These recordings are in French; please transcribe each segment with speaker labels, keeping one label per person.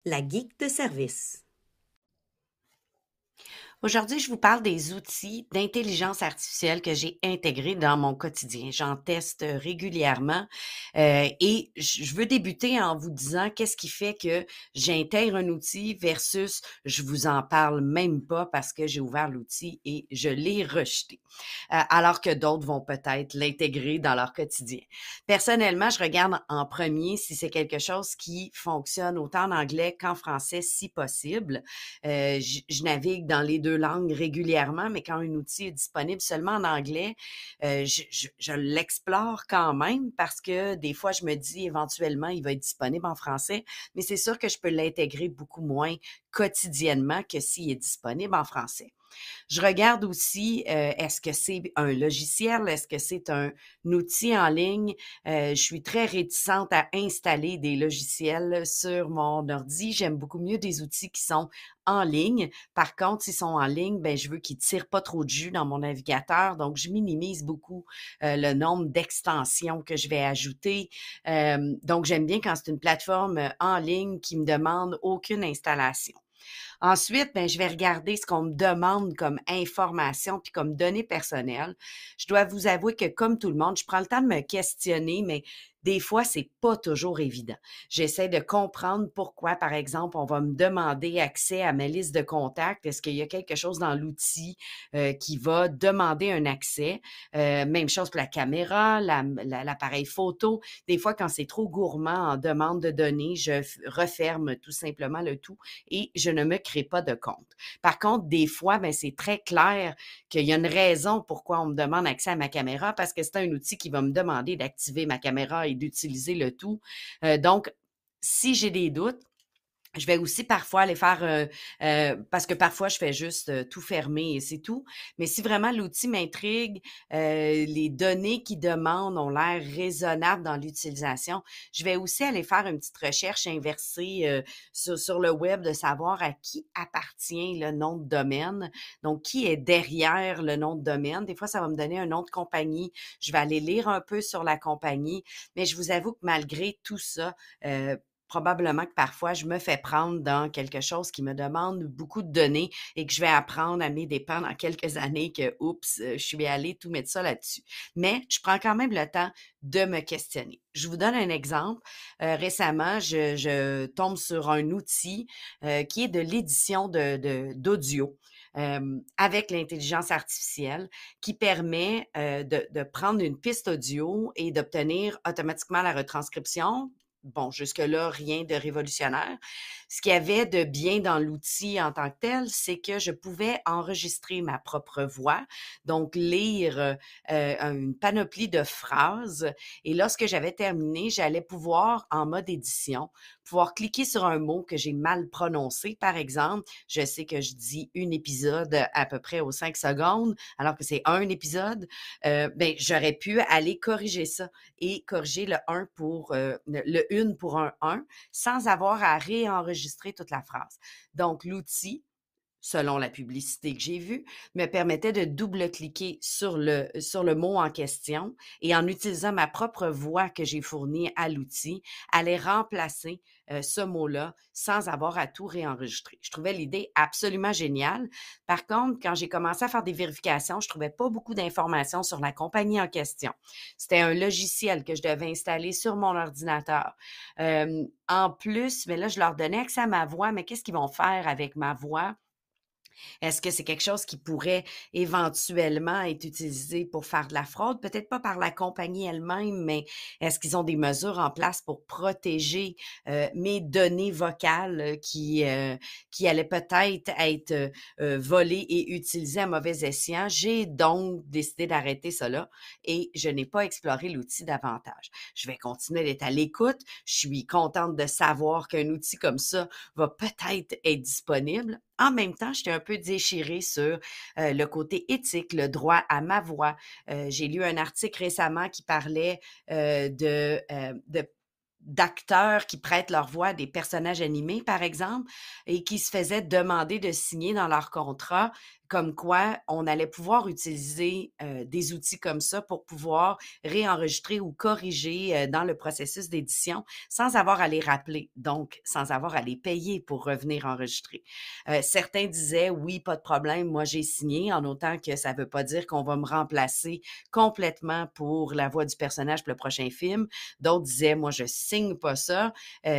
Speaker 1: La geek de service. Aujourd'hui, je vous parle des outils d'intelligence artificielle que j'ai intégrés dans mon quotidien. J'en teste régulièrement et je veux débuter en vous disant qu'est-ce qui fait que j'intègre un outil versus je vous en parle même pas parce que j'ai ouvert l'outil et je l'ai rejeté, alors que d'autres vont peut-être l'intégrer dans leur quotidien. Personnellement, je regarde en premier si c'est quelque chose qui fonctionne autant en anglais qu'en français si possible. Je navigue dans les deux langues régulièrement, mais quand un outil est disponible seulement en anglais, je l'explore quand même parce que des fois, je me dis éventuellement, il va être disponible en français, mais c'est sûr que je peux l'intégrer beaucoup moins quotidiennement que s'il est disponible en français. Je regarde aussi, est-ce que c'est un logiciel? Est-ce que c'est un outil en ligne? Je suis très réticente à installer des logiciels sur mon ordi. J'aime beaucoup mieux des outils qui sont en ligne. Par contre, s'ils sont en ligne, ben je veux qu'ils tirent pas trop de jus dans mon navigateur. Donc, je minimise beaucoup le nombre d'extensions que je vais ajouter. Donc, j'aime bien quand c'est une plateforme en ligne qui me demande aucune installation. Ensuite, ben, je vais regarder ce qu'on me demande comme information puis comme données personnelles. Je dois vous avouer que comme tout le monde, je prends le temps de me questionner, mais des fois, c'est pas toujours évident. J'essaie de comprendre pourquoi, par exemple, on va me demander accès à ma liste de contacts. Est-ce qu'il y a quelque chose dans l'outil qui va demander un accès? Même chose pour la caméra, l'appareil photo. Des fois, quand c'est trop gourmand en demande de données, je referme tout simplement le tout et je ne me crée pas de compte. Par contre, des fois, ben, c'est très clair qu'il y a une raison pourquoi on me demande accès à ma caméra parce que c'est un outil qui va me demander d'activer ma caméra et d'utiliser le tout. Donc, si j'ai des doutes, je vais aussi parfois aller faire, parce que parfois je fais juste tout fermer et c'est tout. Mais si vraiment l'outil m'intrigue, les données qu'il demande ont l'air raisonnables dans l'utilisation, je vais aussi aller faire une petite recherche inversée sur le web de savoir à qui appartient le nom de domaine. Donc, qui est derrière le nom de domaine. Des fois, ça va me donner un nom de compagnie. Je vais aller lire un peu sur la compagnie. Mais je vous avoue que malgré tout ça, probablement que parfois, je me fais prendre dans quelque chose qui me demande beaucoup de données et que je vais apprendre à mes dépens dans quelques années que, oups, je suis allée tout mettre ça là-dessus. Mais je prends quand même le temps de me questionner. Je vous donne un exemple. Récemment, je tombe sur un outil qui est de l'édition d'audio. Avec l'intelligence artificielle qui permet de prendre une piste audio et d'obtenir automatiquement la retranscription. Bon, jusque-là, rien de révolutionnaire. Ce qu'il y avait de bien dans l'outil en tant que tel, c'est que je pouvais enregistrer ma propre voix, donc lire une panoplie de phrases. Et lorsque j'avais terminé, j'allais pouvoir, en mode édition, pouvoir cliquer sur un mot que j'ai mal prononcé, par exemple. Je sais que je dis un épisode à peu près aux 5 secondes, alors que c'est un épisode. Ben, j'aurais pu aller corriger ça et corriger le 1 pour le une pour un 1 sans avoir à réenregistrer toute la phrase. Donc, l'outil, selon la publicité que j'ai vue, me permettait de double-cliquer sur le mot en question et en utilisant ma propre voix que j'ai fournie à l'outil, aller remplacer ce mot-là sans avoir à tout réenregistrer. Je trouvais l'idée absolument géniale. Par contre, quand j'ai commencé à faire des vérifications, je trouvais pas beaucoup d'informations sur la compagnie en question. C'était un logiciel que je devais installer sur mon ordinateur. En plus, mais là, je leur donnais accès à ma voix, mais qu'est-ce qu'ils vont faire avec ma voix? Est-ce que c'est quelque chose qui pourrait éventuellement être utilisé pour faire de la fraude? Peut-être pas par la compagnie elle-même, mais est-ce qu'ils ont des mesures en place pour protéger mes données vocales qui allaient peut-être être volées et utilisées à mauvais escient? J'ai donc décidé d'arrêter cela et je n'ai pas exploré l'outil davantage. Je vais continuer d'être à l'écoute. Je suis contente de savoir qu'un outil comme ça va peut-être être disponible. En même temps, j'étais un peu déchirée sur le côté éthique, le droit à ma voix. J'ai lu un article récemment qui parlait d'acteurs qui prêtent leur voix à des personnages animés, par exemple, et qui se faisaient demander de signer dans leur contrat comme quoi on allait pouvoir utiliser, des outils comme ça pour pouvoir réenregistrer ou corriger, dans le processus d'édition sans avoir à les rappeler, donc sans avoir à les payer pour revenir enregistrer. Certains disaient: «Oui, pas de problème, moi j'ai signé», en autant que ça veut pas dire qu'on va me remplacer complètement pour la voix du personnage pour le prochain film. D'autres disaient: «Moi je signe pas ça,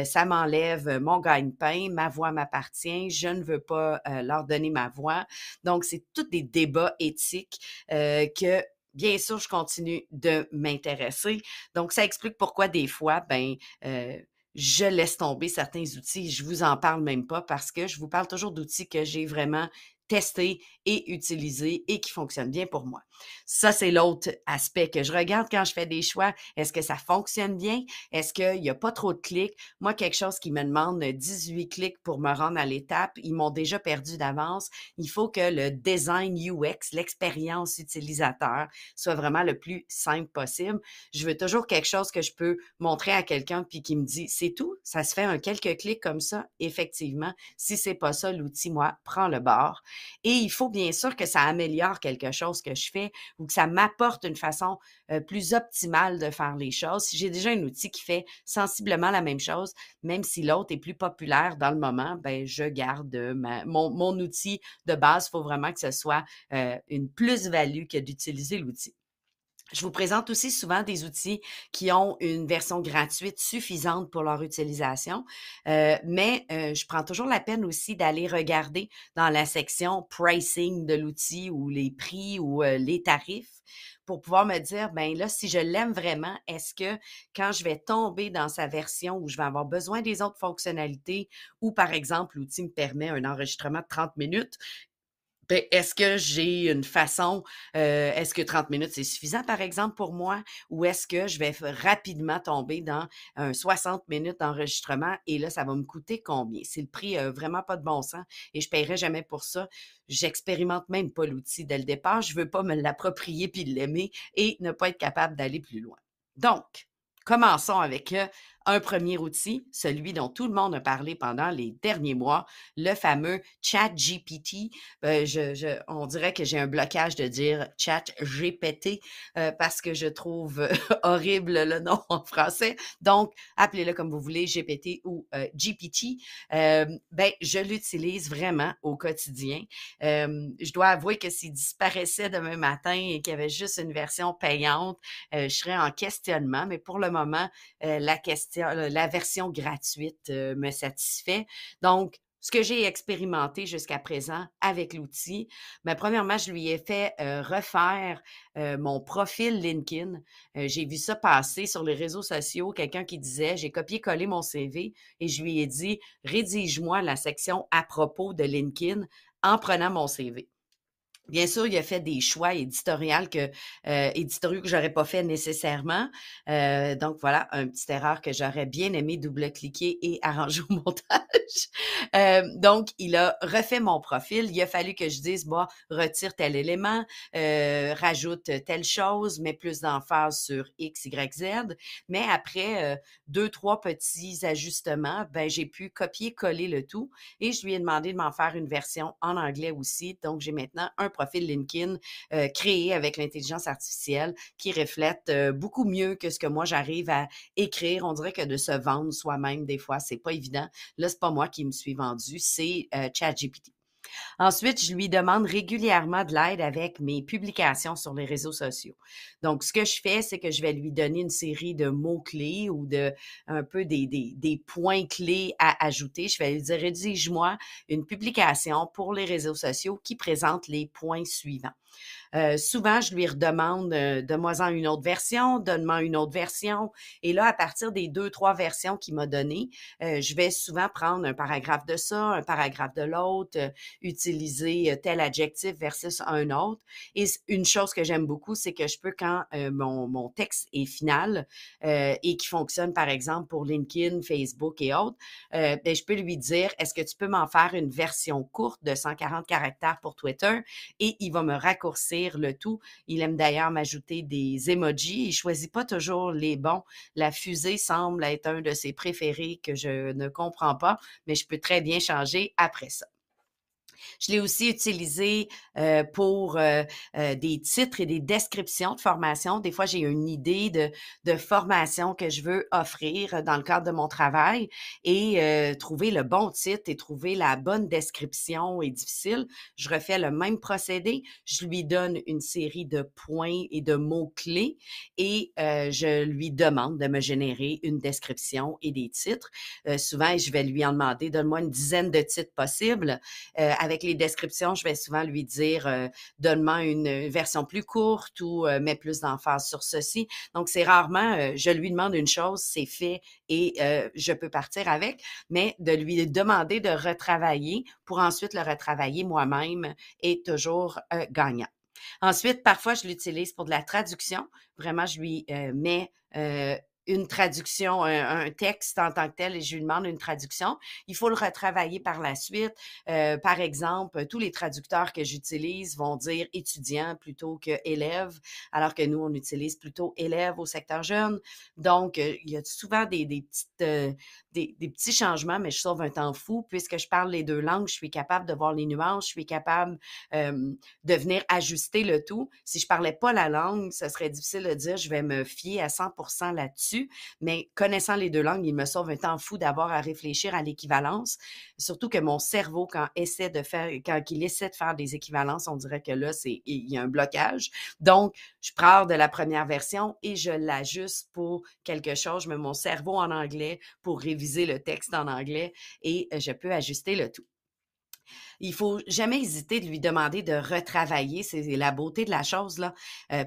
Speaker 1: ça m'enlève mon gagne-pain, ma voix m'appartient, je ne veux pas, leur donner ma voix». Donc c'est tous des débats éthiques, que bien sûr je continue de m'intéresser. Donc ça explique pourquoi des fois, je laisse tomber certains outils. Je vous en parle même pas parce que je vous parle toujours d'outils que j'ai vraiment testés et utilisés et qui fonctionnent bien pour moi. Ça, c'est l'autre aspect que je regarde quand je fais des choix. Est-ce que ça fonctionne bien? Est-ce qu'il y a pas trop de clics? Moi, quelque chose qui me demande 18 clics pour me rendre à l'étape, ils m'ont déjà perdu d'avance. Il faut que le design UX, l'expérience utilisateur, soit vraiment le plus simple possible. Je veux toujours quelque chose que je peux montrer à quelqu'un puis qui me dit: «C'est tout? Ça se fait en quelques clics comme ça?» Effectivement, si c'est pas ça l'outil, moi, prends le bord. Et il faut bien sûr que ça améliore quelque chose que je fais ou que ça m'apporte une façon, plus optimale de faire les choses. Si j'ai déjà un outil qui fait sensiblement la même chose, même si l'autre est plus populaire dans le moment, ben je garde, mon outil de base. Il faut vraiment que ce soit, une plus-value que d'utiliser l'outil. Je vous présente aussi souvent des outils qui ont une version gratuite suffisante pour leur utilisation, mais je prends toujours la peine aussi d'aller regarder dans la section pricing de l'outil ou les prix ou les tarifs pour pouvoir me dire, ben là, si je l'aime vraiment, est-ce que quand je vais tomber dans sa version où je vais avoir besoin des autres fonctionnalités ou par exemple, l'outil me permet un enregistrement de 30 minutes, ben, est-ce que j'ai une façon, est-ce que 30 minutes, c'est suffisant, par exemple, pour moi? Ou est-ce que je vais rapidement tomber dans un 60 minutes d'enregistrement et là, ça va me coûter combien? Si le prix a vraiment pas de bon sens et je paierai jamais pour ça, j'expérimente même pas l'outil dès le départ. Je veux pas me l'approprier puis l'aimer et ne pas être capable d'aller plus loin. Donc, commençons avec, un premier outil, celui dont tout le monde a parlé pendant les derniers mois, le fameux ChatGPT. On dirait que j'ai un blocage de dire ChatGPT parce que je trouve horrible le nom en français. Donc, appelez-le comme vous voulez, GPT ou GPT. Je l'utilise vraiment au quotidien. Je dois avouer que s'il disparaissait demain matin et qu'il y avait juste une version payante, je serais en questionnement. Mais pour le moment, la version gratuite me satisfait. Donc, ce que j'ai expérimenté jusqu'à présent avec l'outil, ben, premièrement, je lui ai fait refaire mon profil LinkedIn. J'ai vu ça passer sur les réseaux sociaux, quelqu'un qui disait, j'ai copié-collé mon CV et je lui ai dit, rédige-moi la section à propos de LinkedIn en prenant mon CV. Bien sûr, il a fait des choix éditoriaux que j'aurais pas fait nécessairement. Donc voilà, une petite erreur que j'aurais bien aimé double-cliquer et arranger au montage. Donc, il a refait mon profil. Il a fallu que je dise, bon, retire tel élément, rajoute telle chose, mets plus d'emphase sur X, Y, Z. Mais après 2, 3 petits ajustements, ben j'ai pu copier-coller le tout et je lui ai demandé de m'en faire une version en anglais aussi. Donc, j'ai maintenant un profil LinkedIn créé avec l'intelligence artificielle qui reflète beaucoup mieux que ce que moi j'arrive à écrire. On dirait que de se vendre soi-même, des fois, c'est pas évident. Là, c'est pas moi qui me suis vendu, c'est ChatGPT. Ensuite, je lui demande régulièrement de l'aide avec mes publications sur les réseaux sociaux. Donc, ce que je fais, c'est que je vais lui donner une série de mots-clés ou de un peu des points clés à ajouter. Je vais lui dire, rédige-moi une publication pour les réseaux sociaux qui présente les points suivants. Souvent, je lui redemande donne-moi-en une autre version, donne-moi une autre version. Et là, à partir des 2, 3 versions qu'il m'a données, je vais souvent prendre un paragraphe de ça, un paragraphe de l'autre, utiliser tel adjectif versus un autre. Et une chose que j'aime beaucoup, c'est que je peux, quand mon texte est final et qui fonctionne, par exemple, pour LinkedIn, Facebook et autres, je peux lui dire, est-ce que tu peux m'en faire une version courte de 140 caractères pour Twitter? Et il va me raccourcir le tout. Il aime d'ailleurs m'ajouter des emojis. Il choisit pas toujours les bons. La fusée semble être un de ses préférés que je ne comprends pas, mais je peux très bien changer après ça. Je l'ai aussi utilisé, pour, des titres et des descriptions de formation. Des fois, j'ai une idée de formation que je veux offrir dans le cadre de mon travail et trouver le bon titre et trouver la bonne description est difficile. Je refais le même procédé. Je lui donne une série de points et de mots-clés et je lui demande de me générer une description et des titres. Souvent, je vais lui en demander: «Donne-moi une dizaine de titres possibles». Avec les descriptions, je vais souvent lui dire, «Donne-moi une version plus courte» ou «Mets plus d'emphase sur ceci». Donc c'est rarement, je lui demande une chose, c'est fait et je peux partir avec, mais de lui demander de retravailler pour ensuite le retravailler moi-même est toujours, gagnant. Ensuite, parfois, je l'utilise pour de la traduction. Vraiment, je lui, mets, une traduction, un texte en tant que tel et je lui demande une traduction. Il faut le retravailler par la suite. Par exemple, tous les traducteurs que j'utilise vont dire étudiant plutôt que élève, alors que nous, on utilise plutôt élève au secteur jeune. Donc, il y a souvent des petites, des petits changements, mais je sauve un temps fou puisque je parle les 2 langues, je suis capable de voir les nuances, je suis capable, de venir ajuster le tout. Si je parlais pas la langue, ce serait difficile de dire je vais me fier à 100% là-dessus, mais connaissant les 2 langues, il me sauve un temps fou d'avoir à réfléchir à l'équivalence. Surtout que mon cerveau, quand il essaie de faire des équivalences, on dirait que là, il y a un blocage. Donc, je pars de la première version et je l'ajuste pour quelque chose. Je mets mon cerveau en anglais pour réviser le texte en anglais et je peux ajuster le tout. Il faut jamais hésiter de lui demander de retravailler, c'est la beauté de la chose là.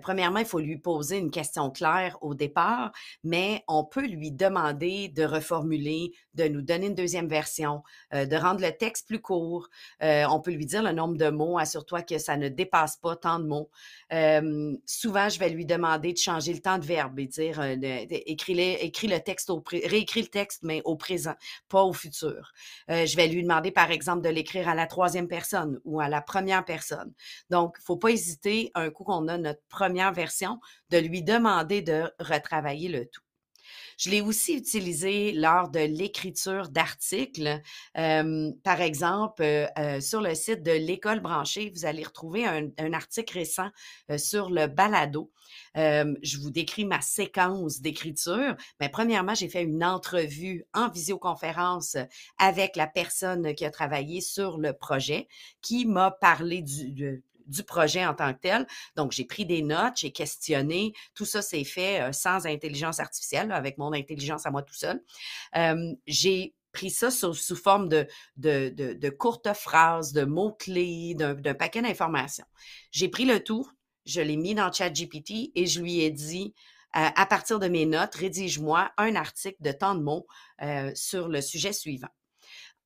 Speaker 1: Premièrement, il faut lui poser une question claire au départ, mais on peut lui demander de reformuler, de nous donner une deuxième version, de rendre le texte plus court. On peut lui dire le nombre de mots, assure-toi que ça ne dépasse pas tant de mots. Souvent, je vais lui demander de changer le temps de verbe et dire, écris le texte réécris le texte, mais au présent, pas au futur. Je vais lui demander, par exemple, de l'écrire à la troisième personne ou à la première personne. Donc, il ne faut pas hésiter, un coup qu'on a notre première version, de lui demander de retravailler le tout. Je l'ai aussi utilisé lors de l'écriture d'articles. Par exemple, sur le site de l'École branchée, vous allez retrouver un article récent sur le balado. Je vous décris ma séquence d'écriture. Mais premièrement, j'ai fait une entrevue en visioconférence avec la personne qui a travaillé sur le projet, qui m'a parlé du projet en tant que tel. Donc, j'ai pris des notes, j'ai questionné. Tout ça s'est fait sans intelligence artificielle, là, avec mon intelligence à moi tout seul. J'ai pris ça sous forme de courtes phrases, de mots-clés, d'un paquet d'informations. J'ai pris le tout, je l'ai mis dans ChatGPT et je lui ai dit, à partir de mes notes, rédige-moi un article de tant de mots sur le sujet suivant.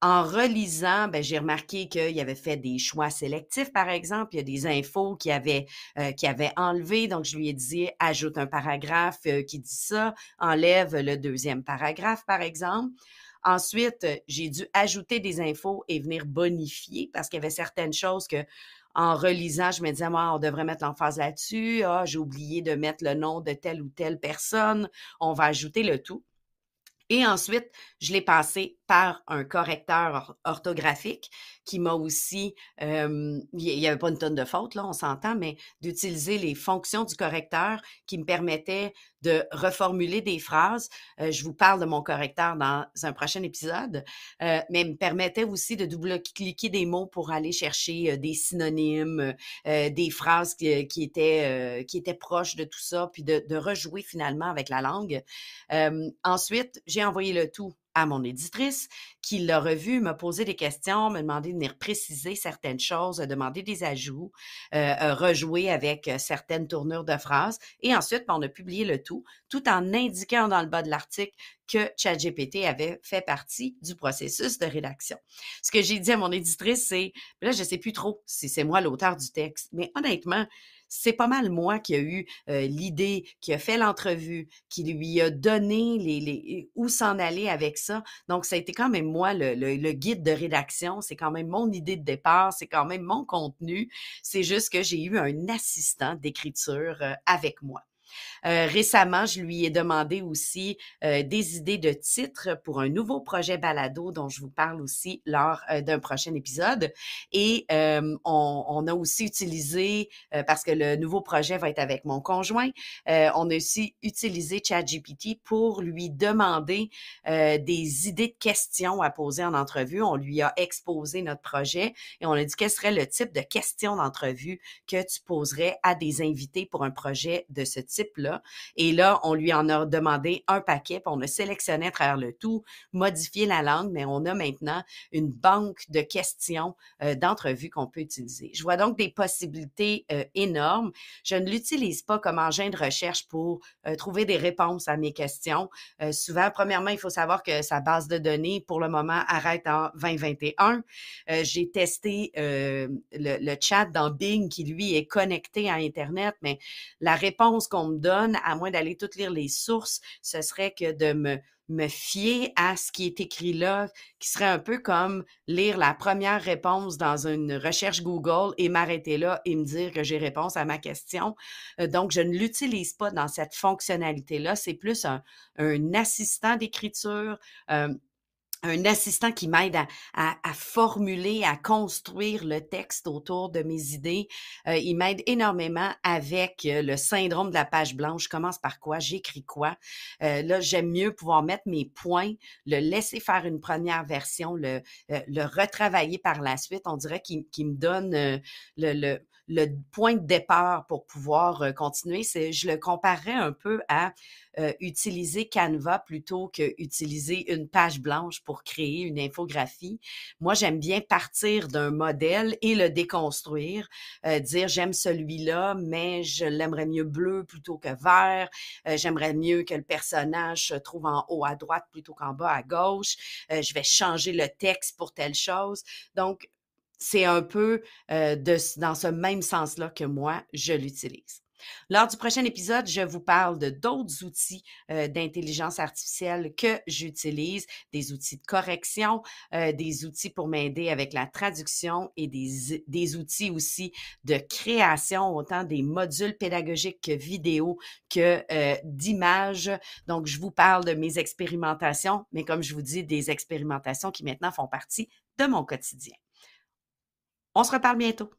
Speaker 1: En relisant, ben, j'ai remarqué qu'il avait fait des choix sélectifs, par exemple. Il y a des infos qu'il avait enlevées. Donc, je lui ai dit, ajoute un paragraphe qui dit ça, enlève le deuxième paragraphe, par exemple. Ensuite, j'ai dû ajouter des infos et venir bonifier parce qu'il y avait certaines choses que, en relisant, je me disais, moi, on devrait mettre l'emphase là-dessus. Ah, j'ai oublié de mettre le nom de telle ou telle personne. On va ajouter le tout. Et ensuite, je l'ai passé par un correcteur orthographique qui m'a aussi, il y avait pas une tonne de fautes là, on s'entend, mais d'utiliser les fonctions du correcteur qui me permettaient de reformuler des phrases. Je vous parle de mon correcteur dans un prochain épisode, mais me permettait aussi de double-cliquer des mots pour aller chercher, des synonymes, des phrases qui étaient proches de tout ça, puis de rejouer finalement avec la langue. Ensuite, j'ai envoyé le tout à mon éditrice qui l'a revu, m'a posé des questions, m'a demandé de venir préciser certaines choses, demander des ajouts, rejouer avec certaines tournures de phrases. Et ensuite, on a publié le tout en indiquant dans le bas de l'article que ChatGPT avait fait partie du processus de rédaction. Ce que j'ai dit à mon éditrice, c'est, là, je ne sais plus trop si c'est moi l'auteur du texte, mais honnêtement, c'est pas mal moi qui a eu l'idée, qui a fait l'entrevue, qui lui a donné où s'en aller avec ça. Donc, ça a été quand même moi le guide de rédaction. C'est quand même mon idée de départ. C'est quand même mon contenu. C'est juste que j'ai eu un assistant d'écriture avec moi. Récemment, je lui ai demandé aussi des idées de titres pour un nouveau projet balado dont je vous parle aussi lors d'un prochain épisode. Et on a aussi utilisé, parce que le nouveau projet va être avec mon conjoint, on a aussi utilisé ChatGPT pour lui demander des idées de questions à poser en entrevue. On lui a exposé notre projet et on a dit quel serait le type de questions d'entrevue que tu poserais à des invités pour un projet de ce type-là. Et là, on lui en a demandé un paquet, puis on a sélectionné à travers le tout, modifié la langue, mais on a maintenant une banque de questions d'entrevues qu'on peut utiliser. Je vois donc des possibilités énormes. Je ne l'utilise pas comme engin de recherche pour trouver des réponses à mes questions. Souvent, premièrement, il faut savoir que sa base de données, pour le moment, arrête en 2021. J'ai testé le chat dans Bing qui, lui, est connecté à Internet, mais la réponse qu'on me donne, à moins d'aller toutes lire les sources, ce serait que de me fier à ce qui est écrit là, qui serait un peu comme lire la première réponse dans une recherche Google et m'arrêter là et me dire que j'ai réponse à ma question. Donc, je ne l'utilise pas dans cette fonctionnalité-là. C'est plus un assistant d'écriture, un assistant qui m'aide à formuler, à construire le texte autour de mes idées. Il m'aide énormément avec le syndrome de la page blanche. Je commence par quoi? J'écris quoi? Là, j'aime mieux pouvoir mettre mes points, le laisser faire une première version, le retravailler par la suite. On dirait qu'il me donne le point de départ pour pouvoir continuer. Je le comparerais un peu à utiliser Canva plutôt qu'utiliser une page blanche pour créer une infographie. Moi, j'aime bien partir d'un modèle et le déconstruire, dire j'aime celui-là, mais je l'aimerais mieux bleu plutôt que vert. J'aimerais mieux que le personnage se trouve en haut à droite plutôt qu'en bas à gauche. Je vais changer le texte pour telle chose. Donc, c'est un peu dans ce même sens-là que moi, je l'utilise. Lors du prochain épisode, je vous parle de d'autres outils d'intelligence artificielle que j'utilise, des outils de correction, des outils pour m'aider avec la traduction et des outils aussi de création, autant des modules pédagogiques que vidéo que d'images. Donc, je vous parle de mes expérimentations, mais comme je vous dis, des expérimentations qui maintenant font partie de mon quotidien. On se reparle bientôt.